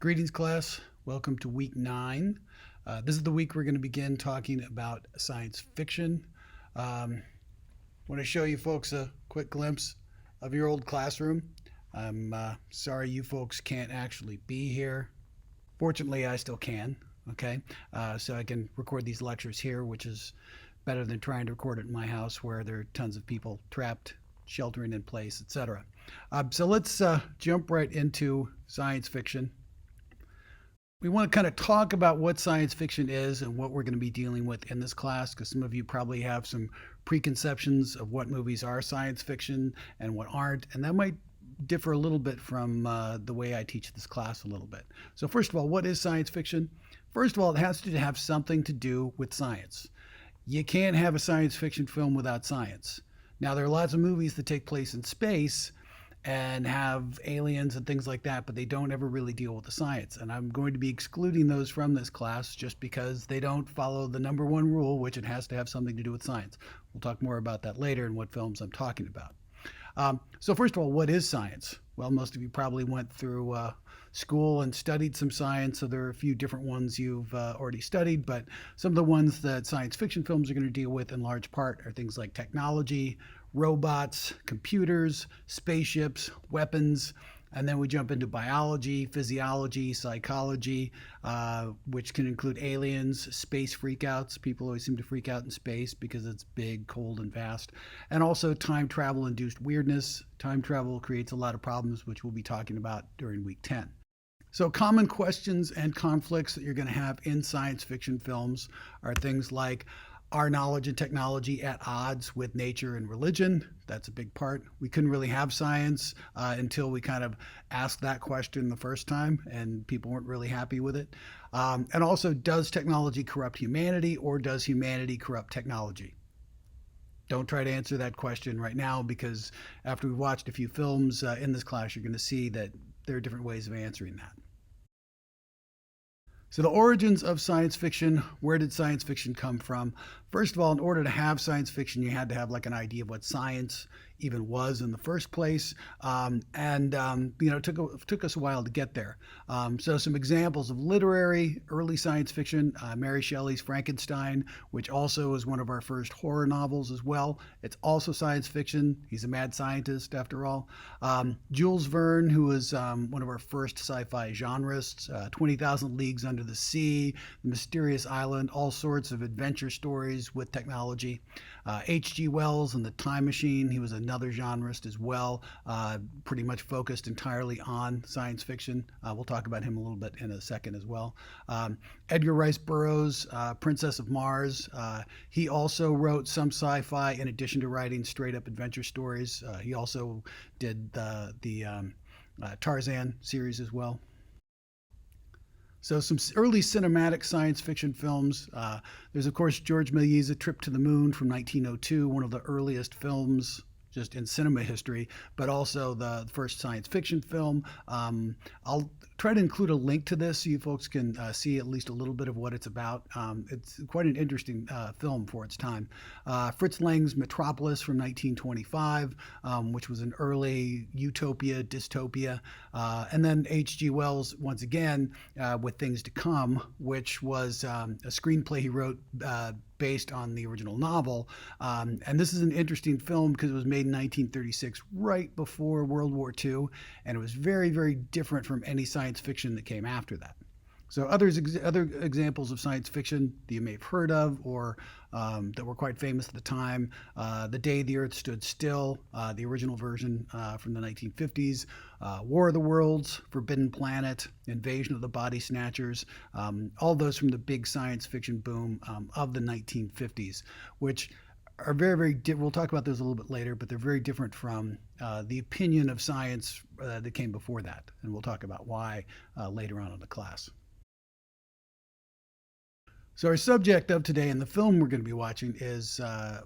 Greetings, class. Welcome to week 9. This is the week we're going to begin talking about science fiction. Want to show you folks a quick glimpse of your old classroom. I'm sorry you folks can't actually be here. Fortunately, I still can. Okay, so I can record these lectures here, which is better than trying to record it in my house where there are tons of people trapped, sheltering in place, etc. So let's jump right into science fiction. We want to kind of talk about what science fiction is and what we're going to be dealing with in this class, because some of you probably have some preconceptions of what movies are science fiction and what aren't, and that might differ a little bit from the way I teach this class a little bit. So first of all, what is science fiction? First of all, it has to have something to do with science. You can't have a science fiction film without science. Now, there are lots of movies that take place in space and have aliens and things like that, but they don't ever really deal with the science. And I'm going to be excluding those from this class just because they don't follow the number one rule, which it has to have something to do with science. We'll talk more about that later and what films I'm talking about. So first of all, what is science? Well, most of you probably went through school and studied some science, so there are a few different ones you've already studied, but some of the ones that science fiction films are going to deal with in large part are things like technology, robots, computers, spaceships, weapons, and then we jump into biology, physiology, psychology, which can include aliens, space freakouts. People always seem to freak out in space because it's big, cold, and vast. And also time travel induced weirdness. Time travel creates a lot of problems, which we'll be talking about during week 10. So common questions and conflicts that you're going to have in science fiction films are things like, are knowledge and technology at odds with nature and religion? That's a big part. We couldn't really have science until we kind of asked that question the first time, and people weren't really happy with it. And also, does technology corrupt humanity, or does humanity corrupt technology? Don't try to answer that question right now, because after we've watched a few films in this class, you're going to see that there are different ways of answering that. So the origins of science fiction, where did science fiction come from? First of all, in order to have science fiction, you had to have like an idea of what science even was in the first place. It took us a while to get there. So some examples of literary early science fiction, Mary Shelley's Frankenstein, which also is one of our first horror novels as well. It's also science fiction. He's a mad scientist after all. Jules Verne, who was one of our first sci-fi genreists, 20,000 Leagues Under the Sea, The Mysterious Island, all sorts of adventure stories with technology. H.G. Wells and The Time Machine, he was another genreist as well, pretty much focused entirely on science fiction. We'll talk about him a little bit in a second as well. Edgar Rice Burroughs, Princess of Mars, he also wrote some sci-fi in addition to writing straight up adventure stories. He also did the Tarzan series as well. So some early cinematic science fiction films. There's, of course, George Méliès's A Trip to the Moon from 1902, one of the earliest films just in cinema history, but also the first science fiction film. I'll try to include a link to this so you folks can see at least a little bit of what it's about. It's quite an interesting film for its time. Fritz Lang's Metropolis from 1925, which was an early utopia, dystopia. And then H.G. Wells, once again, with Things to Come, which was a screenplay he wrote based on the original novel. And this is an interesting film because it was made in 1936, right before World War II, and it was very, very different from any science fiction that came after that. So other examples of science fiction that you may have heard of or that were quite famous at the time, The Day the Earth Stood Still, the original version from the 1950s, War of the Worlds, Forbidden Planet, Invasion of the Body Snatchers, all those from the big science fiction boom of the 1950s, which are very, very we'll talk about those a little bit later, but they're very different from the opinion of science that came before that. And we'll talk about why later on in the class. So our subject of today and the film we're going to be watching is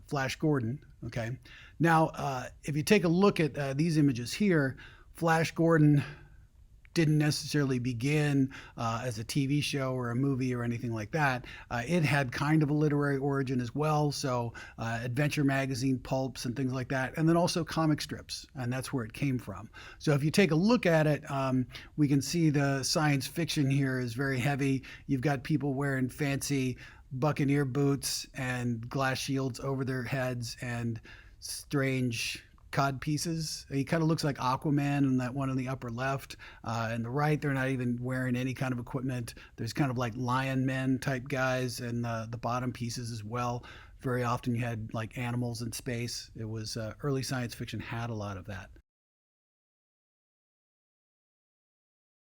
Flash Gordon. Okay. Now, if you take a look at these images here, Flash Gordon didn't necessarily begin as a TV show or a movie or anything like that. It had kind of a literary origin as well, so adventure magazine pulps and things like that, and then also comic strips, and that's where it came from. So if you take a look at it, we can see the science fiction here is very heavy. You've got people wearing fancy buccaneer boots and glass shields over their heads and strange cod pieces. He kind of looks like Aquaman in that one on the upper left. And the right, they're not even wearing any kind of equipment. There's kind of like lion men type guys, and the bottom pieces as well. Very often you had like animals in space. It was early science fiction had a lot of that.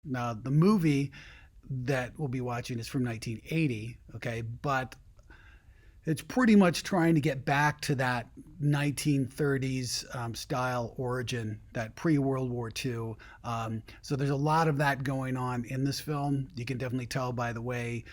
Now the movie that we'll be watching is from 1980, okay, but it's pretty much trying to get back to that 1930s style origin, that pre-World War II. So there's a lot of that going on in this film. You can definitely tell by the way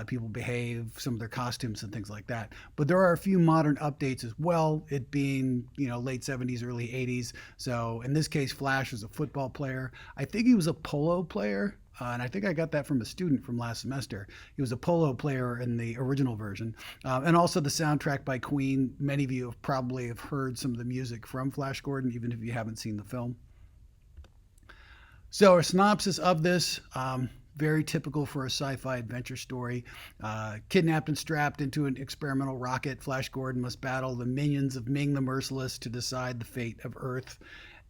people behave, some of their costumes and things like that. But there are a few modern updates as well, it being, late 70s, early 80s. So in this case, Flash was a football player. I think he was a polo player. And I think I got that from a student from last semester. He was a polo player in the original version. And also the soundtrack by Queen. Many of you have probably have heard some of the music from Flash Gordon, even if you haven't seen the film. So a synopsis of this, very typical for a sci-fi adventure story. Kidnapped and strapped into an experimental rocket, Flash Gordon must battle the minions of Ming the Merciless to decide the fate of Earth.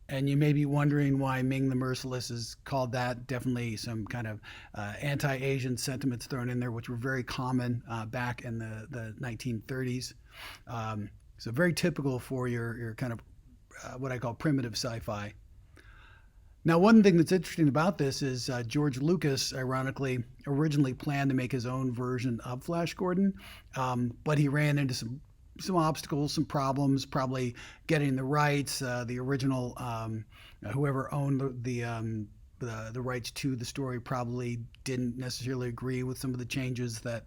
And you may be wondering why Ming the Merciless is called that. Definitely some kind of anti-Asian sentiments thrown in there, which were very common back in the 1930s. So very typical for your kind of what I call primitive sci-fi. Now, one thing that's interesting about this is George Lucas, ironically, originally planned to make his own version of Flash Gordon, but he ran into some obstacles, some problems, probably getting the rights. The original, whoever owned the rights to the story probably didn't necessarily agree with some of the changes that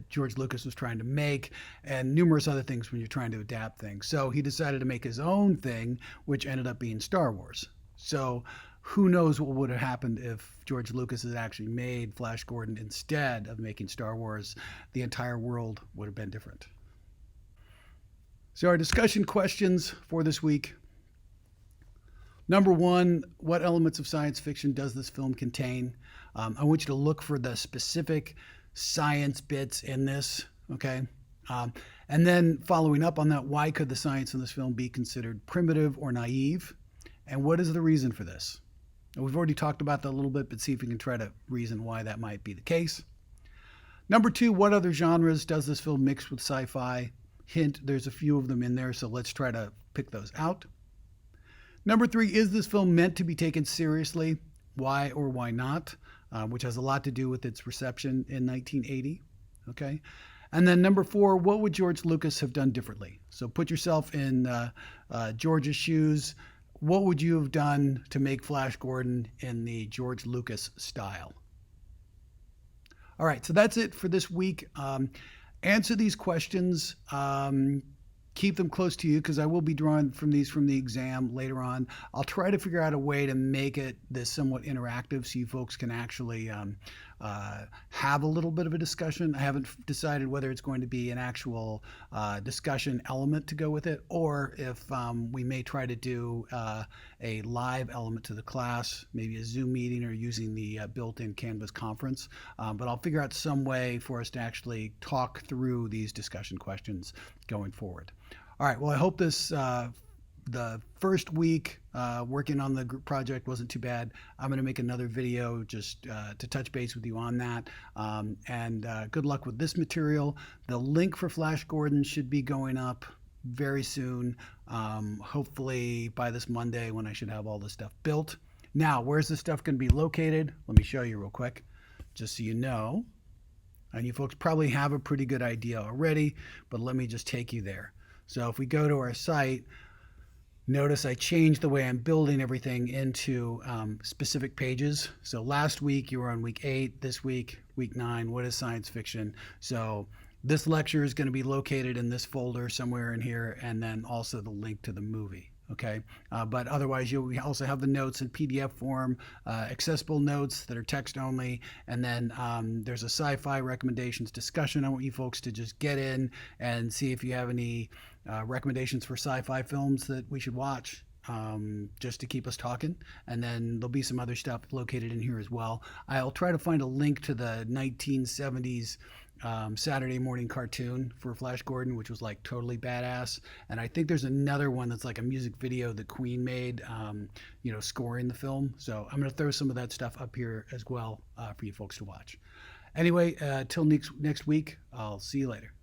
George Lucas was trying to make, and numerous other things when you're trying to adapt things. So he decided to make his own thing, which ended up being Star Wars. So who knows what would have happened if George Lucas had actually made Flash Gordon instead of making Star Wars. The entire world would have been different. So our discussion questions for this week. Number one, what elements of science fiction does this film contain? I want you to look for the specific science bits in this, okay? And then following up on that, why could the science in this film be considered primitive or naive? And what is the reason for this? And we've already talked about that a little bit, but see if we can try to reason why that might be the case. Number two, what other genres does this film mix with sci-fi? Hint, there's a few of them in there, so let's try to pick those out. Number three, is this film meant to be taken seriously? Why or why not? Which has a lot to do with its reception in 1980. Okay. And then number four, what would George Lucas have done differently? So put yourself in George's shoes. What would you have done to make Flash Gordon in the George Lucas style? All right, so that's it for this week. Answer these questions. Keep them close to you because I will be drawing from these from the exam later on. I'll try to figure out a way to make it this somewhat interactive so you folks can actually have a little bit of a discussion. I haven't decided whether it's going to be an actual discussion element to go with it, or if we may try to do a live element to the class, maybe a Zoom meeting or using the built-in Canvas conference. But I'll figure out some way for us to actually talk through these discussion questions going forward. All right, well, I hope this the first week working on the group project wasn't too bad. I'm going to make another video just to touch base with you on that. And good luck with this material. The link for Flash Gordon should be going up very soon, hopefully by this Monday when I should have all this stuff built. Now, where's this stuff going to be located? Let me show you real quick, just so you know. And you folks probably have a pretty good idea already, but let me just take you there. So if we go to our site, notice I changed the way I'm building everything into specific pages. So last week you were on week 8, this week, week 9, what is science fiction? So this lecture is going to be located in this folder somewhere in here, and then also the link to the movie. Okay, but otherwise you'll also have the notes in PDF form, accessible notes that are text only, and then there's a sci-fi recommendations discussion. I want you folks to just get in and see if you have any recommendations for sci-fi films that we should watch. Just to keep us talking, and then there'll be some other stuff located in here as well. I'll try to find a link to the 1970s Saturday morning cartoon for Flash Gordon, which was like totally badass. And I think there's another one that's like a music video that Queen made, scoring the film. So I'm going to throw some of that stuff up here as well for you folks to watch. Anyway, till next week, I'll see you later.